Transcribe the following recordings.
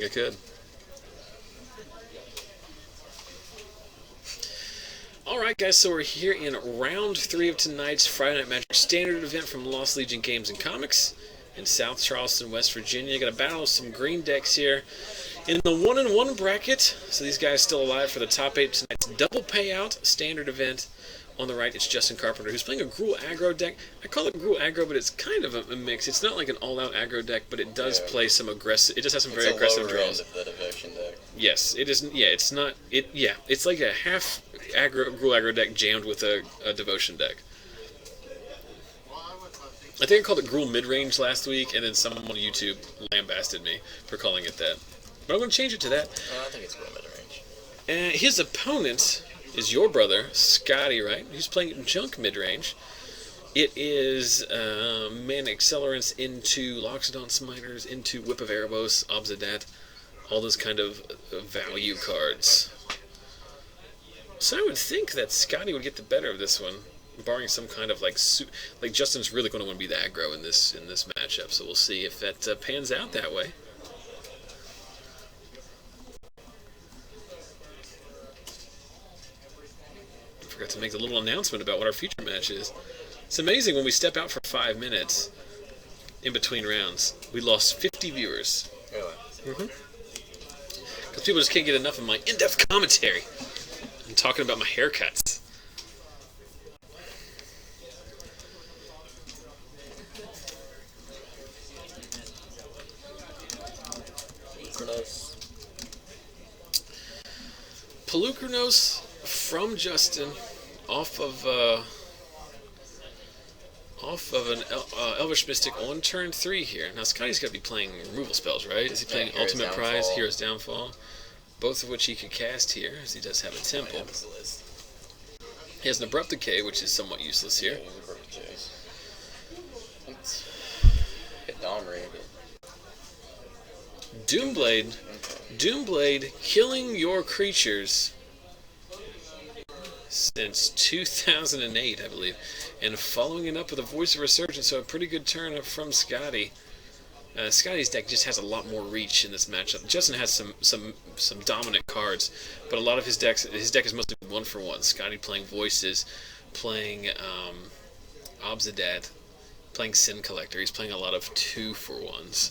It could. Alright guys, so we're here in round 3 of tonight's Friday Night Magic standard event from Lost Legion Games and Comics in South Charleston, West Virginia. Got a battle of some green decks here in the 1-1 bracket. So these guys still alive for the top 8 of tonight's double payout standard event. On the right, it's Justin Carpenter, who's playing a Gruul aggro deck. I call it Gruul aggro, but it's kind of a mix. It's not like an all-out aggro deck, but it does play some aggressive. It just has some very aggressive draws. It's a lower end of the devotion deck. Yes, it isn't. Yeah, it's not. It's like a half Gruul aggro deck jammed with a devotion deck. I think I called it Gruul Midrange last week, and then someone on YouTube lambasted me for calling it that. But I'm going to change it to that. I think it's Gruul Midrange. And his opponent is your brother, Scotty, right? He's playing Junk Midrange. It is Mana Accelerants into Loxodon Smiters, into Whip of Erebos, Obsidat, all those kind of value cards. So I would think that Scotty would get the better of this one, barring some kind of like Justin's really going to want to be the aggro in this matchup. So we'll see if that pans out that way. Forgot to make a little announcement about what our future match is. It's amazing when we step out for 5 minutes in between rounds. We lost 50 viewers. Really? Because people just can't get enough of my in-depth commentary. I'm talking about my haircuts. Pelucranos from Justin, off of an Elvish Mystic on turn 3 here. Now Scotty's got to be playing removal spells, right? Is he playing Ultimate Prize, Hero's Downfall? Both of which he could cast here, as he does have a Temple. He has an Abrupt Decay, which is somewhat useless here. Hit Domri. Doomblade. Doomblade killing your creatures since 2008, I believe, and following it up with a Voice of Resurgence, so a pretty good turn from Scotty. Scotty's deck just has a lot more reach in this matchup. Justin has some dominant cards, but a lot of his deck is mostly 1-for-1. Scotty playing Voices, playing Obsidat, playing Sin Collector. He's playing a lot of 2-for-1s.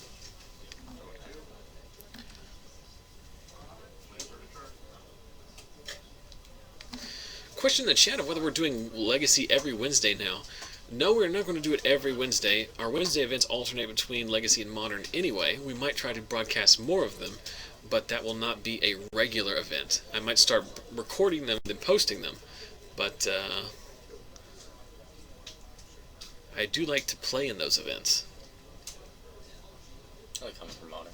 Question in the chat of whether we're doing Legacy every Wednesday now. No, we're not going to do it every Wednesday. Our Wednesday events alternate between Legacy and Modern anyway. We might try to broadcast more of them, but that will not be a regular event. I might start recording them and then posting them, but I do like to play in those events. I like coming from Modern.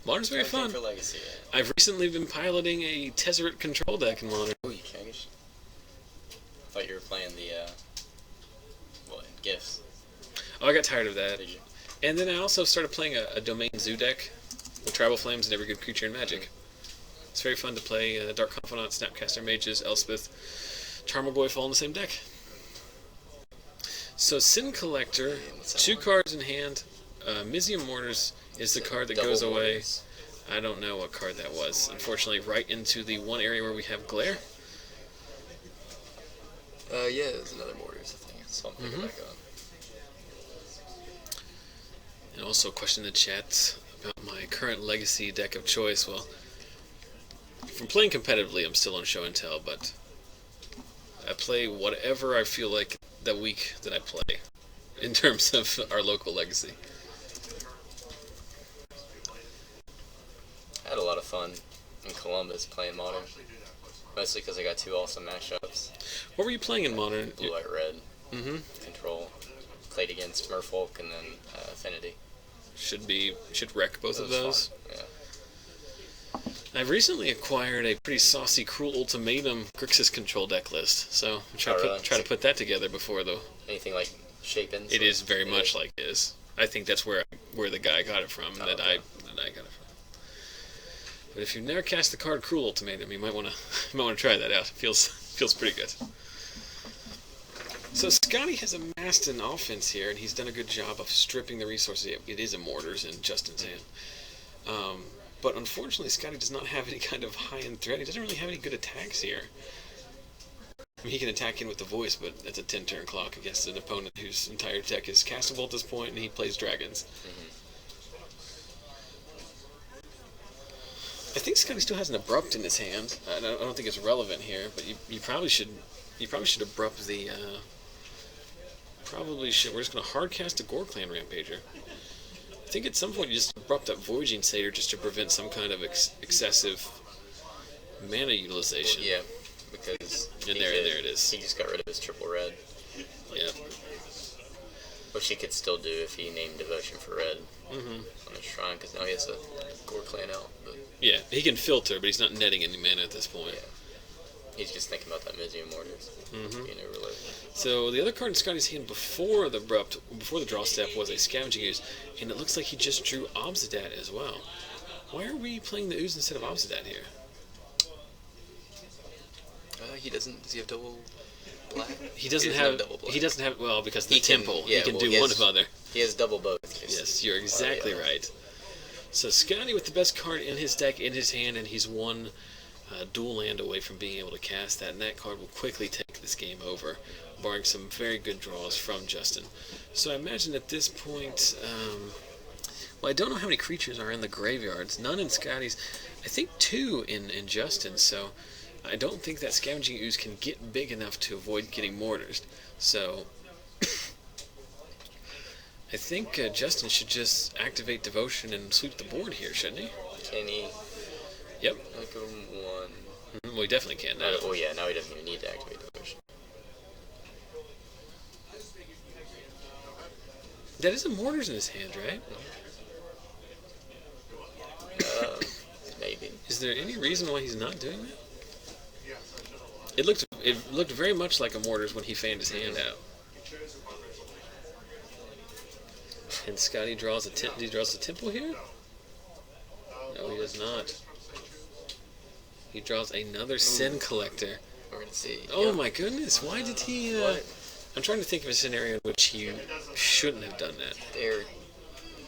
Modern's very fun. For Legacy. I've recently been piloting a Tezzeret control deck in Modern. Oh, you changed? I thought you were playing the Gifts. Oh, I got tired of that. Did you? And then I also started playing a Domain Zoo deck with Tribal Flames and every good creature in Magic. It's very fun to play Dark Confidant, Snapcaster Mages, Elspeth, Tarmogoyf all in the same deck. So Sin Collector, 2 cards in hand. Mizium Mortars is the card that goes away. Mortars. I don't know what card that was. Unfortunately, right into the one area where we have Glare. Yeah, there's another Mortars, I think. So I'm picking back up. And also a question in the chat about my current Legacy deck of choice. Well, from playing competitively, I'm still on Show and Tell, but I play whatever I feel like that week that I play in terms of our local Legacy. I had a lot of fun in Columbus playing Modern. Mostly because I got 2 awesome matchups. What were you playing in Modern? Blue, White, Red. Control. Played against Merfolk and then Affinity. Should wreck both of those. Fun. Yeah. I've recently acquired a pretty saucy Cruel Ultimatum Grixis control deck list, so I'm try to put that together before the. Anything like Shapen? It is very much like his. I think that's where the guy got it from. I got it from. But if you've never cast the card Cruel Ultimatum, you might want to try that out. It feels pretty good. So Scotty has amassed an offense here, and he's done a good job of stripping the resources. It is a Mortars in Justin's hand. But unfortunately, Scotty does not have any kind of high-end threat. He doesn't really have any good attacks here. I mean, he can attack in with the voice, but that's a 10-turn clock against an opponent whose entire deck is castable at this point, and he plays dragons. I think Scotty still has an abrupt in his hand. I don't think it's relevant here, but you probably should abrupt the. Probably should. We're just going to hardcast a Gore Clan Rampager. I think at some point you just abrupt that Voyaging Satyr just to prevent some kind of excessive mana utilization. Yeah, because there it is. He just got rid of his triple red. Yeah. Which he could still do if he named Devotion for red Mm-hmm. on his shrine, because now he has a Gore Clan out. But Yeah, he can filter, but he's not netting any mana at this point. yeah, he's just thinking about that Mizium Mortars being overloaded. So the other card in Scotty's hand before the draw step was a Scavenging Ooze, and it looks like he just drew Obsidat as well. Why are we playing the Ooze instead of Obsidat here? He doesn't. Does he have double black? He doesn't have double black. He doesn't have, well, because the He can- temple. yeah, he can well, do he one has- of other. He has double both. Yes, you're exactly right. So Scotty with the best card in his deck in his hand, and he's one dual land away from being able to cast that, and that card will quickly take this game over, barring some very good draws from Justin. So I imagine at this point, well, I don't know how many creatures are in the graveyards. None in Scotty's. I think 2 in Justin's, so I don't think that Scavenging Ooze can get big enough to avoid getting mortars. So I think Justin should just activate Devotion and sweep the board here, shouldn't he? Can he? Yep. I'll give him one. Well, he definitely can now. Oh yeah, now he doesn't even need to activate Devotion. That is a mortars in his hand, right? Maybe. Is there any reason why he's not doing that? It looked very much like a mortars when he fanned his hand out. And Scotty draws a temple here? No, he does not. He draws another Sin Collector. We're gonna see. Oh my goodness! Why did he? What? I'm trying to think of a scenario in which he shouldn't have done that. There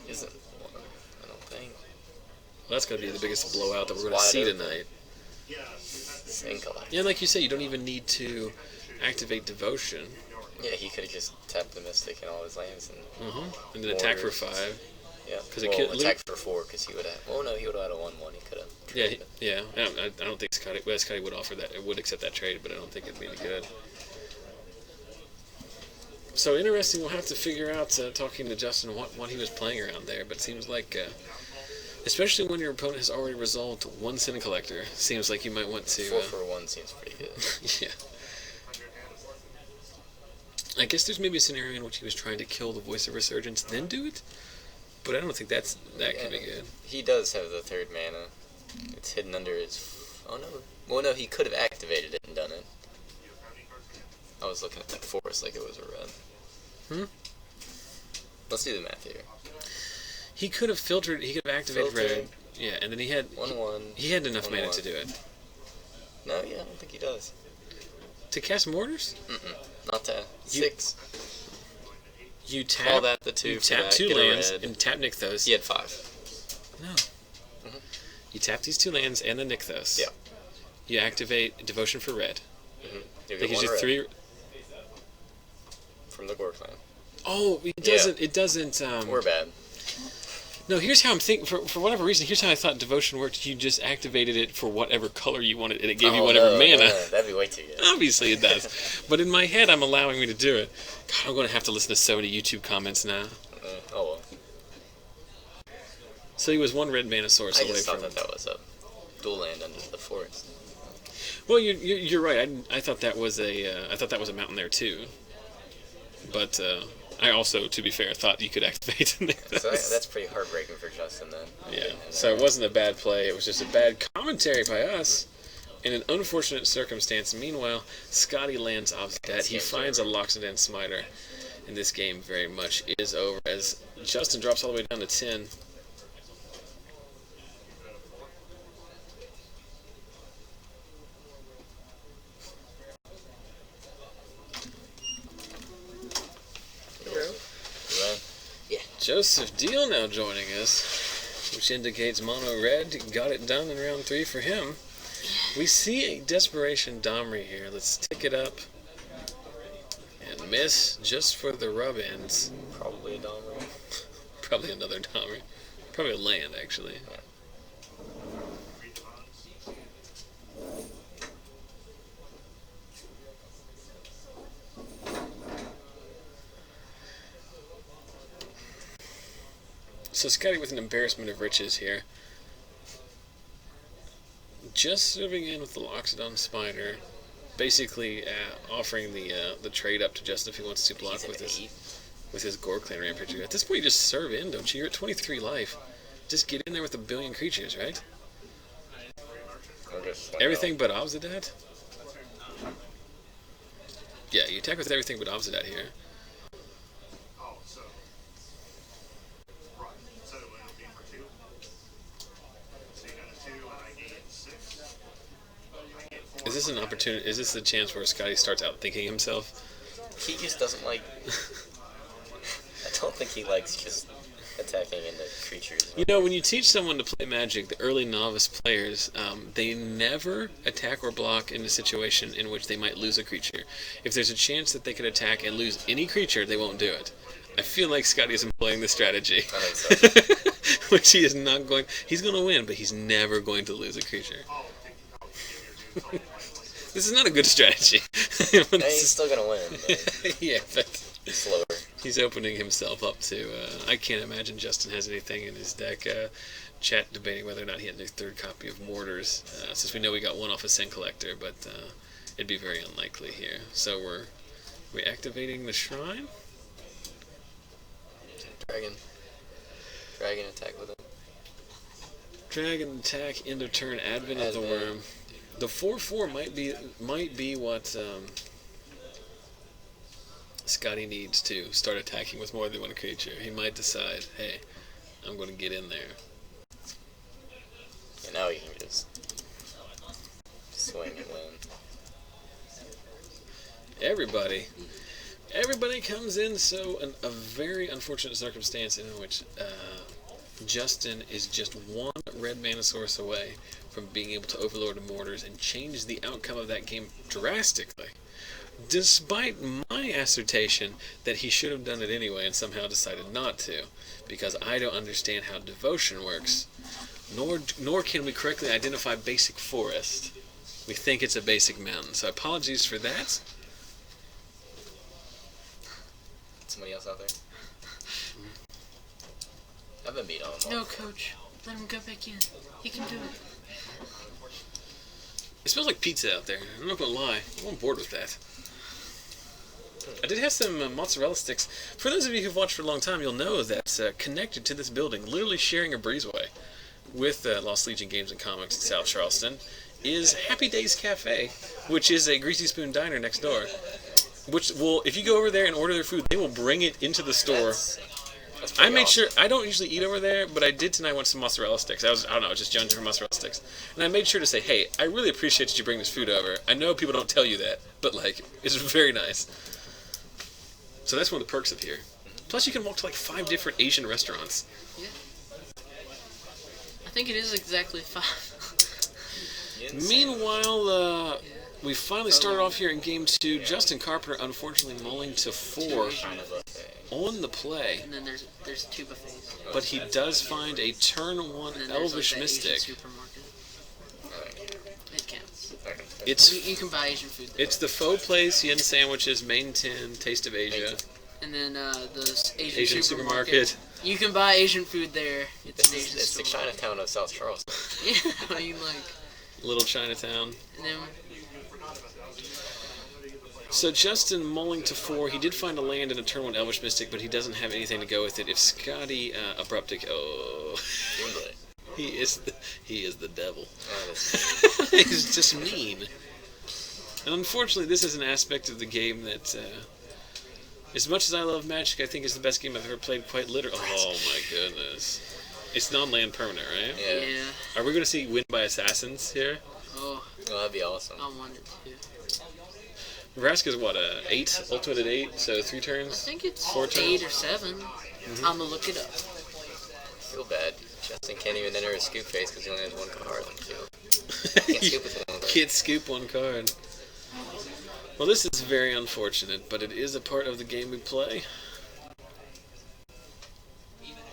isn't one, I don't think. Well, that's going to be the biggest blowout that we're going to Wide see open. tonight. Sin Collector. Yeah, like you say, you don't even need to activate Devotion. Yeah, he could have just tapped the Mystic and all his lands and. And then attack for Mortars. 5. Yeah. 'Cause it Well, could- attack for 4 because he would have. Oh no, he would have had a 1/1. He could have. Yeah. I don't think Scotty. Well, Scotty would offer that. It would accept that trade, but I don't think it'd be any good. So interesting. We'll have to figure out, talking to Justin, what he was playing around there. But it seems like, especially when your opponent has already resolved 1 Sin Collector, seems like you might want to. 4 for 1 seems pretty good. Yeah. I guess there's maybe a scenario in which he was trying to kill the Voice of Resurgence, then do it. But I don't think that could be good. He does have the 3rd mana. It's hidden under his. Oh no. Well, no, he could have activated it and done it. I was looking at that forest like it was a red. Let's do the math here. He could have filtered. He could have activated red. Yeah, and then he had 1/1. He had enough mana 1/1. to do it. No, yeah, I don't think he does. To cast mortars, Not that. 6. you tap. Call that the 2 You for tap that, 2 get a lands red. and tap Nykthos. He had 5. No. You tap these 2 lands and the Nykthos. Yeah. You activate Devotion for red. You That get gives 1 you red 3. from the Gore Clan. Oh, it doesn't. It doesn't. We're bad. No, here's how I'm thinking. For whatever reason, here's how I thought Devotion worked. You just activated it for whatever color you wanted, and it gave you whatever mana. No, that'd be way too good. Obviously, it does. But in my head, I'm allowing me to do it. God, I'm going to have to listen to so many YouTube comments now. Oh well. So he was 1 red mana source I away just thought from. that was a dual land under the forest. Well, you're right. I thought that was a mountain there too. But I also, to be fair, thought you could activate Nykthos. So that's pretty heartbreaking for Justin then. Yeah. So it wasn't a bad play. It was just a bad commentary by us. In an unfortunate circumstance. Meanwhile, Scotty lands Obsidat. He finds a Loxodon Smiter. And this game very much is over as Justin drops all the way down to 10. Yeah. Joseph Deal now joining us. which indicates mono red got it done in round 3 for him. We see a Desperation Domri here. Let's tick it up. And miss just for the rub ends. Probably a Domri. Probably another Domri. Probably a land, actually. Yeah. So Scotty with an embarrassment of riches here. Just serving in with the Loxodon Spider. Basically offering the trade up to Justin if he wants to block with his Gore Clan Rampager. At this point, you just serve in, don't you? You're at 23 life. Just get in there with a billion creatures, right? Everything but Obsidat? Yeah, you attack with everything but Obsidat here. Is this an opportunity? Is this the chance where Scotty starts outthinking himself? He just doesn't like... I don't think he likes just attacking into creatures. You know, when you teach someone to play Magic, the early novice players, they never attack or block in a situation in which they might lose a creature. If there's a chance that they could attack and lose any creature, they won't do it. I feel like Scotty is employing this strategy. I think so. Which he is not going... He's going to win, but he's never going to lose a creature. This is not a good strategy. No, he's still going to win. But yeah, but... slower. He's opening himself up to... I can't imagine Justin has anything in his deck. Chat debating whether or not he had a third copy of Mortars, since we know we got one off of Tseng Collector, but it'd be very unlikely here. So we're activating the Shrine? Dragon attack with him. Dragon attack, end of turn, Advent of the Worm. The 4/4 might be what Scotty needs to start attacking with more than one creature. He might decide, hey, I'm going to get in there. And now he can just swing and win. Everybody comes in, so a very unfortunate circumstance in which Justin is just one red mana source away from being able to Overlord of Mortars and change the outcome of that game drastically. Despite my assertion that he should have done it anyway and somehow decided not to, because I don't understand how devotion works, nor can we correctly identify basic forest. We think it's a basic mountain, so apologies for that. Somebody else out there? I've been beat on him. No, coach. Let him go back in. He can do it. It smells like pizza out there. I'm not going to lie. I'm on board with that. I did have some mozzarella sticks. For those of you who've watched for a long time, you'll know that connected to this building, literally sharing a breezeway with Lost Legion Games and Comics in South Charleston, is Happy Days Cafe, which is a Greasy Spoon diner next door. Which will, if you go over there and order their food, they will bring it into the store. That's I made awesome. sure, I don't usually eat over there, but I did tonight want some mozzarella sticks. I don't know, just jonesing for mozzarella sticks. And I made sure to say, hey, I really appreciate that you bring this food over. I know people don't tell you that, but like, it's very nice. So that's one of the perks of here. Plus you can walk to like 5 different Asian restaurants. Yeah. I think it is exactly 5. Meanwhile, we finally started off here in Game 2. Justin Carpenter, unfortunately, mulling to 4 on the play. And then there's 2 buffets. But he does find a turn 1 And then Elvish there's like the Asian Mystic. supermarket. It counts. It's You can buy Asian food there. It's the faux place, yen sandwiches, main 10, Taste of Asia, And then the Asian supermarket. You can buy Asian food there. It's an Asian It's the supermarket. Chinatown of South Charleston. Yeah, I mean, like... Little Chinatown. And then... So Justin mulling to 4. He did find a land in a turn 1 Elvish Mystic, but he doesn't have anything to go with it. If Scotty abruptic, he is the devil. He's just mean. And unfortunately, this is an aspect of the game that, as much as I love Magic, I think is the best game I've ever played. Quite literally. Oh my goodness! It's non-land permanent, right? Yeah. Are we going to see win by assassins here? Oh, that'd be awesome. I wanted to. Nebraska's what, 8? Ultimate at 8, so 3 turns? I think it's 4 turns? 8 or 7. I'm gonna look it up. I feel bad. Justin can't even enter a scoop phase because he only has one card on the field. Can't scoop with one card. Can't scoop one card. Well, this is very unfortunate, but it is a part of the game we play.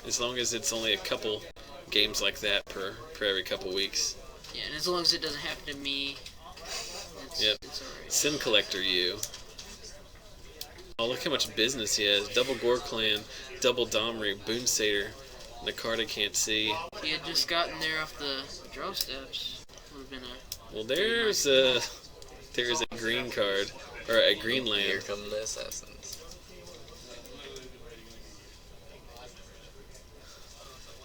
As long as it's only a couple games like that per every couple weeks. Yeah, and as long as it doesn't happen to me, Yep. it's alright. Sin Collector you. Oh, look how much business he has. Double Gore Clan, double Domri, Boon Satyr, the card I can't see. If he had just gotten there off the draw steps, would have been a... Well, there is a green card, or a green land. Here come the assassins.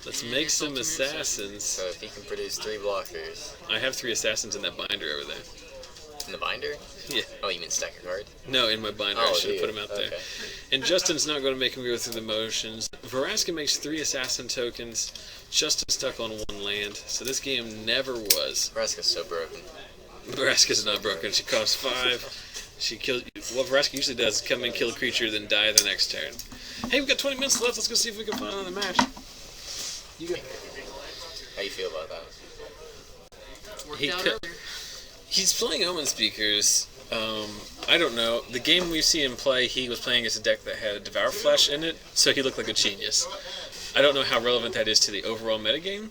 Let's make some assassins. So if he can produce 3 blockers. I have 3 assassins in that binder over there. In the binder? Yeah. Oh, you mean stack a card? No, in my binder. I should have put them out there. Okay. And Justin's not going to make him go through the motions. Vraska makes 3 assassin tokens. Justin stuck on 1 land. So this game never was. Vraska's so broken. Vraska's not broken. She costs 5. She kills. What Vraska usually does is come in, kill a creature, then die the next turn. Hey, we've got 20 minutes left. Let's go see if we can find another match. You go. How you feel about that? Worked out earlier. He's playing Omen Speakers. I don't know. The game we've seen him play, he was playing against a deck that had a Devour Flesh in it, so he looked like a genius. I don't know how relevant that is to the overall metagame,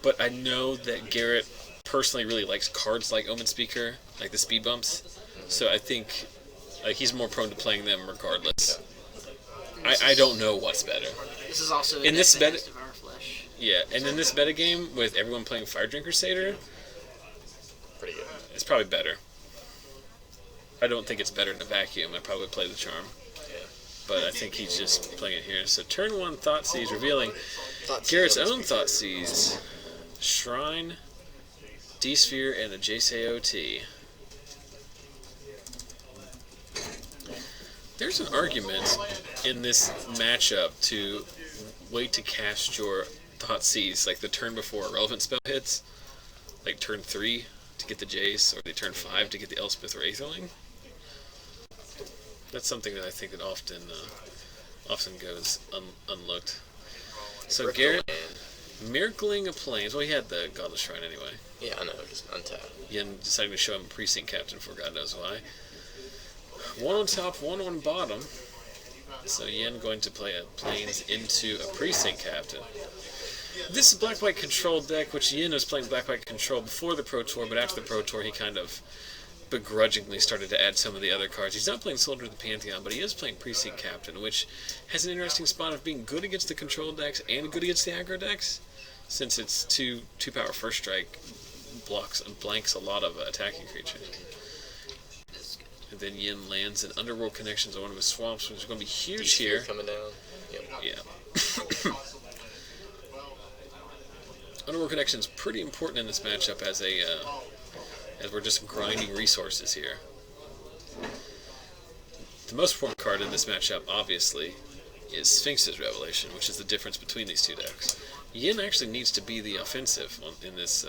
but I know that Garrett personally really likes cards like Omen Speaker, like the speed bumps. So I think he's more prone to playing them regardless. I don't know what's better. This is also in this Devour Flesh. Yeah, and in this metagame with everyone playing Fire Drinker Satyr, Pretty good. it's probably better. I don't think it's better in a vacuum. I probably play the Charm. Yeah. But I think he's just playing it here. So turn 1 Thoughtseize, revealing Thoughtseize Garrett's Omen own Thoughtseize. Shrine, D-Sphere, and a JCOT. There's an argument in this matchup to wait to cast your Thoughtseize, like the turn before a relevant spell hits, like turn 3 to get the Jace, or the turn 5 to get the Elspeth or Aetherling. That's something that I think that often goes unlooked. So Garrett, Miracling a Plains. Well, he had the Godless Shrine anyway. Yeah, I know, just untap. Yen deciding to show him Precinct Captain for God knows why. 1 on top, 1 on bottom. So Yen going to play a Plains into a Precinct Captain. This is Black-White Control deck, which Yen was playing Black-White Control before the Pro Tour, but after the Pro Tour he kind of begrudgingly started to add some of the other cards. He's not playing Soldier of the Pantheon, but he is playing Precinct Captain, which has an interesting spot of being good against the control decks and good against the aggro decks, since it's 2-power first strike blanks a lot of attacking creatures. And then Yen lands in Underworld Connections on one of his swamps, which is going to be huge here. Coming down. Yep. Yeah. Underworld Connection is pretty important in this matchup as we're just grinding resources here. The most important card in this matchup, obviously, is Sphinx's Revelation, which is the difference between these two decks. Yen actually needs to be the offensive in this.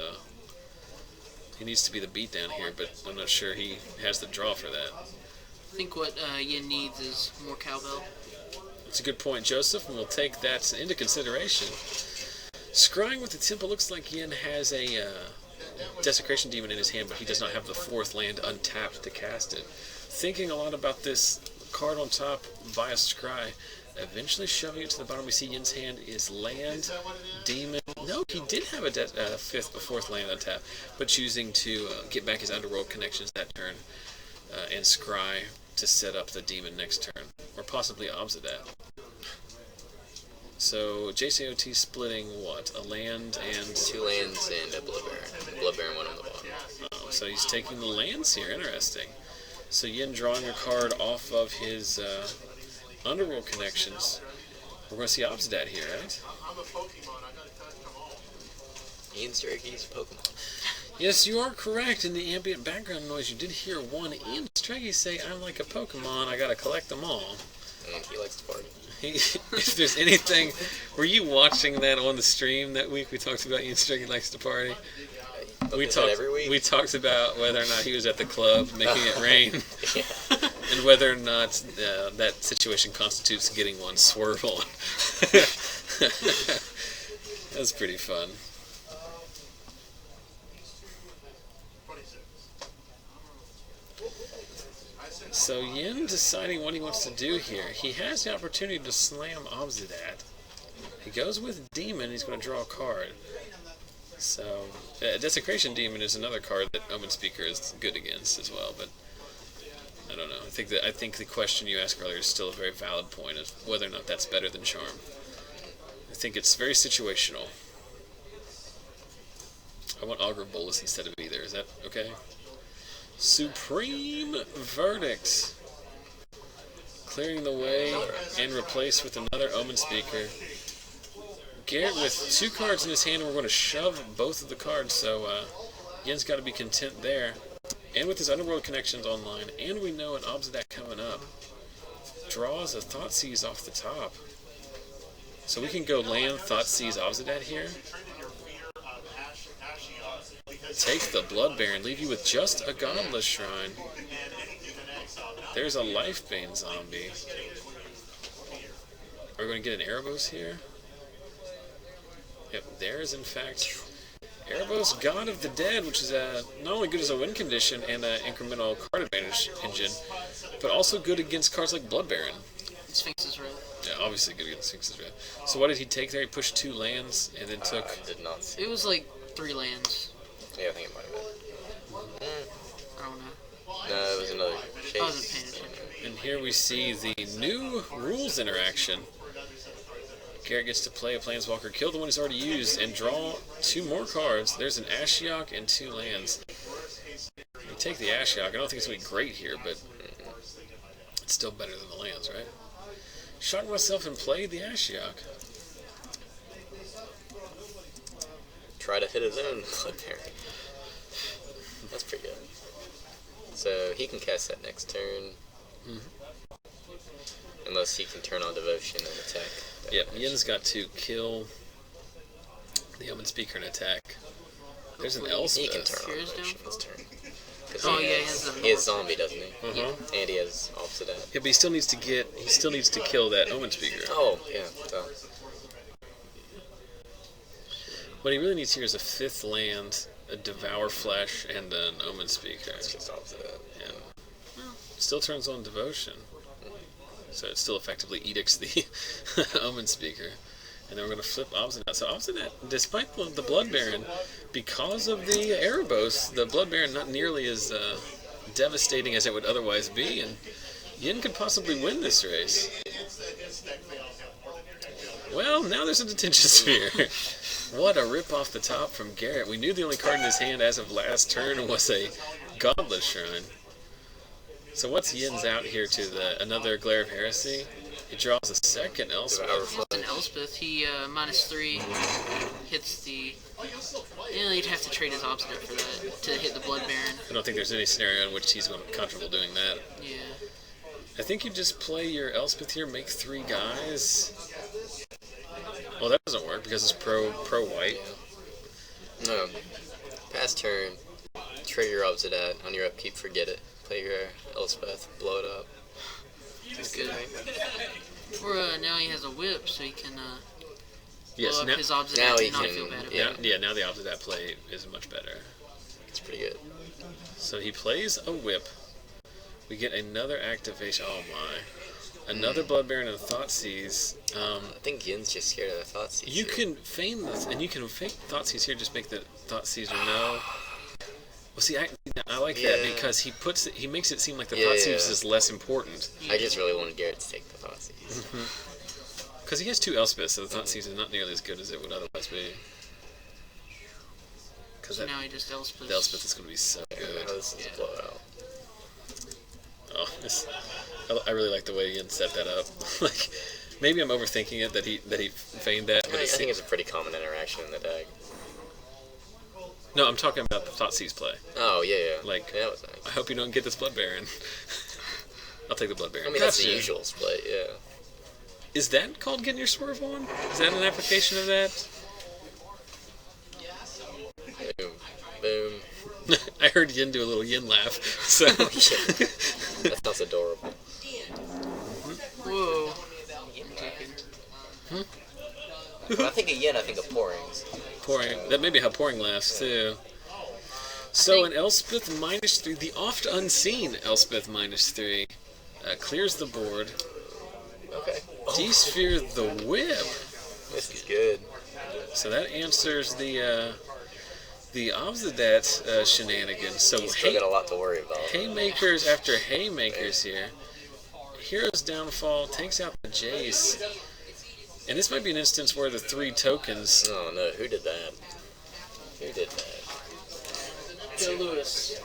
He needs to be the beatdown here, but I'm not sure he has the draw for that. I think what Yen needs is more cowbell. That's a good point, Joseph, and we'll take that into consideration. Scrying with the Temple, looks like Yen has a Desecration Demon in his hand, but he does not have the 4th land untapped to cast it. Thinking a lot about this card on top via Scry, eventually shoving it to the bottom. We see Yen's hand is land, demon. No, he did have a 5th or 4th land untapped, but choosing to get back his Underworld Connections that turn and Scry to set up the demon next turn, or possibly Obsidat. So JCOT splitting what? A land and 2 lands and a Blood Baron. Blood Baron 1 on the bottom. Oh, so he's taking the lands here. Interesting. So Yen drawing a card off of his Underworld Connections. We're going to see Obsidat here, right? Ian Strachey's Pokemon. Yes, you are correct. In the ambient background noise, you did hear one Ian Strachey say, "I'm like a Pokemon. I got to collect them all." And he likes to party. If there's anything, were you watching that on the stream that week? We talked about Ian Strachey likes to party. We talked about whether or not he was at the club making it rain, and whether or not that situation constitutes getting one swerve on. That's pretty fun. So Yen deciding what he wants to do here. He has the opportunity to slam Obsidat. He goes with Demon. He's going to draw a card. So Desecration Demon is another card that Omen Speaker is good against as well. But I don't know. I think the question you asked earlier is still a very valid point of whether or not that's better than Charm. I think it's very situational. I want Augur Bolus instead of either. Is that okay? Supreme Verdict. Clearing the way and replaced with another Omen Speaker. Garrett with 2 cards in his hand, and we're going to shove both of the cards, so Yen's got to be content there. And with his Underworld connections online, and we know an Obsidat coming up. Draws a Thoughtseize off the top. So we can go land Thoughtseize Obsidat here. Take the Blood Baron, leave you with just a Godless Shrine. There's a Lifebane zombie. Are we going to get an Erebos here? Yep, there is in fact Erebos, God of the Dead, which is not only good as a win condition and an incremental card advantage engine, but also good against cards like Blood Baron. Sphinx's Wrath. Yeah, obviously good against Sphinx's Wrath. So what did he take there? He pushed 2 lands and then took... I did not see. It was like 3 lands. Yeah, I think it might have been. I don't know. No, it was another chase. I wasn't paying attention. And here we see the new rules interaction. Garrett gets to play a Planeswalker, kill the one he's already used, and draw 2 more cards. There's an Ashiok and 2 lands. You take the Ashiok. I don't think it's going to be great here, but it's still better than the lands, right? Shocked myself and played the Ashiok. Try to hit his own Blood Baron. That's pretty good. So he can cast that next turn. Unless he can turn on Devotion and attack. Yep, Yen's got to kill the Omen Speaker and attack. There's an Elspeth. He can turn on Devotion this turn. Oh, He has Zombie, doesn't he? Uh-huh. And he has Obsidat. Yeah, but he still needs to kill that Omen Speaker. Oh, yeah. So. What he really needs here is a 5th land, a Devour Flesh, and an Omen Speaker. It's just Obsidat. Yeah. Still turns on Devotion. So it still effectively edicts the Omen Speaker. And then we're going to flip Obsidat. So Obsidat, despite the Blood Baron, because of the Erebos, the Blood Baron not nearly as devastating as it would otherwise be. And Yen could possibly win this race. Well, now there's a Detention Sphere. What a rip off the top from Garrett. We knew the only card in his hand as of last turn was a Godless Shrine. So what's Yen's out here to another Glare of Heresy? He draws a second Elspeth. It's an Elspeth. He -3 hits the... Yeah, he'd have to trade his Obsidian for that to hit the Blood Baron. I don't think there's any scenario in which he's comfortable doing that. Yeah. I think you just play your Elspeth here, make 3 guys. Well, that doesn't work because it's pro white. No. Pass turn. Trade your Obsidat. On your upkeep, forget it. Play your Elspeth. Blow it up. That's good. Or now he has a whip, so he can Yes, blow up his Obsidat now he and not can- feel bad about yeah. it. Yeah, now the Obsidat play is much better. It's pretty good. So he plays a whip. We get another activation. Oh my. Another Blood Baron and a Thoughtseize. I think Yen's just scared of the Thoughtseize. You can feign this, and you can fake Thoughtseize here, just make the Thoughtseize or no. Well, see, I like that because he makes it seem like the Thoughtseize is less important. I just really wanted Garrett to take the Thoughtseize. Because he has 2 Elspeths, so the Thoughtseize is not nearly as good as it would otherwise be. Because So now he just Elspeth. the Elspeth is going to be so good. This is a blowout. Oh, I really like the way Yen set that up. Like, maybe I'm overthinking it that he feigned that, but I it think seems... it's a pretty common interaction in the deck. No, I'm talking about the Thoughtseize play. Oh, yeah. Like, Yeah, that was nice. I hope you don't get this Blood Baron. I'll take the Blood Baron. I mean, that's the Gotcha. usual split, yeah. Is that called getting your swerve on? Is that an application of that? Boom. Boom. I heard Yen do a little Yen laugh. So That sounds adorable. Whoa. When I think of yen, I think of pourings. Pouring. That may be how pouring laughs, too. So an Elspeth -3, the oft unseen Elspeth -3, clears the board. Okay. D-sphere the whip. This is good. So that answers the odds of that shenanigans. So He's still got a lot to worry about. haymakers after haymakers here. Hero's downfall takes out the Jace. And this might be an instance where the 3 tokens... Oh no, who did that? Who did that? Joe Lewis.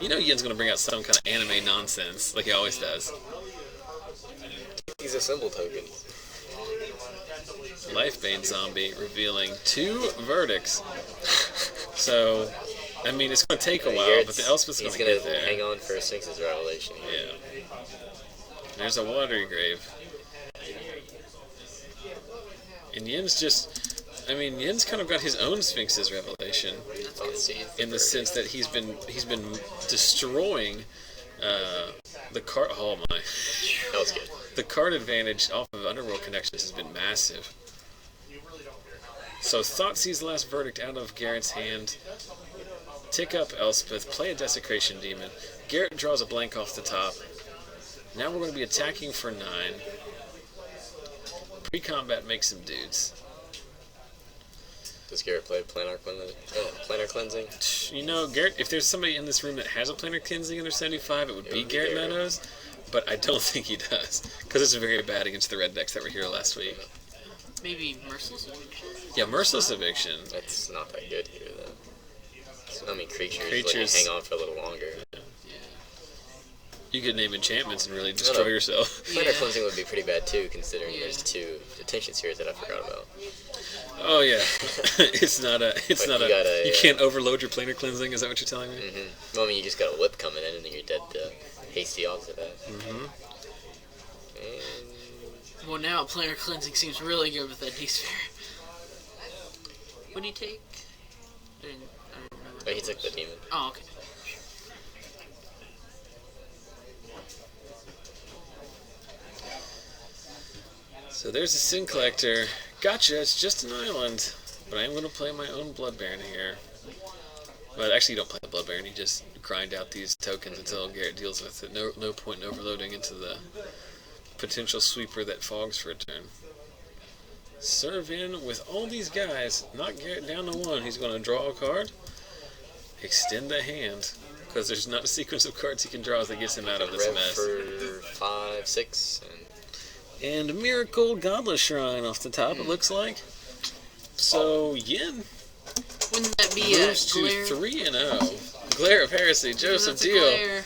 You know Yen's going to bring out some kind of anime nonsense, like he always does. He's a symbol token. Lifebane Zombie revealing 2 verdicts. So, I mean, it's going to take a while, but the Elspeth's going to get there. He's going to hang on for Sphinx's revelation. Yeah. There's a watery grave. And Yen's just, I mean, Yen's kind of got his own Sphinx's revelation in the sense that he's been destroying the card. Oh my! That was good. The card advantage off of Underworld Connections has been massive. So Thoughtseize last verdict out of Garrett's hand. Tick up Elspeth, play a Desecration Demon. Garrett draws a blank off the top. Now we're going to be attacking for 9. Pre-combat makes some dudes. Does Garrett play planar cleansing? You know, Garrett, if there's somebody in this room that has a planar cleansing under 75, it would be Garrett Meadows. But I don't think he does, because it's very bad against the red decks that were here last week. Maybe Merciless Eviction? Yeah, Merciless Eviction. That's not that good here, though. I mean, creatures hang on for a little longer. Yeah. You could name enchantments and really destroy yourself. Planar cleansing would be pretty bad, too, considering there's 2 attention spheres that I forgot about. Oh, yeah. You can't overload your planar cleansing, is that what you're telling me? Mm-hmm. Well, I mean, you just got a whip coming in, and then you're dead to hasty odds of that. Mm-hmm. Well, now planar cleansing seems really good with that D-sphere. What do you take? I don't remember. Oh, he took the demon. Oh, okay. So there's a Sin Collector. Gotcha, it's just an island. But I am going to play my own Blood Baron here. But actually, you don't play the Blood Baron, you just grind out these tokens until Garrett deals with it. No point in overloading into the potential sweeper that fogs for a turn. Serve in with all these guys. Knock Garrett down to 1. He's going to draw a card. Extend the hand. Because there's not a sequence of cards he can draw that gets him out of this mess. For 5, 6, and Miracle Godless Shrine off the top, it looks like. So, Yen Wouldn't that be moves to 3-0. Glare of Heresy, Joseph Deal.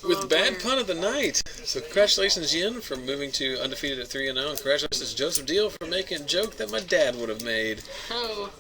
With bad pun of the night. So congratulations, Yen, for moving to undefeated at 3-0. And congratulations, Joseph Deal, for making a joke that my dad would have made. Oh.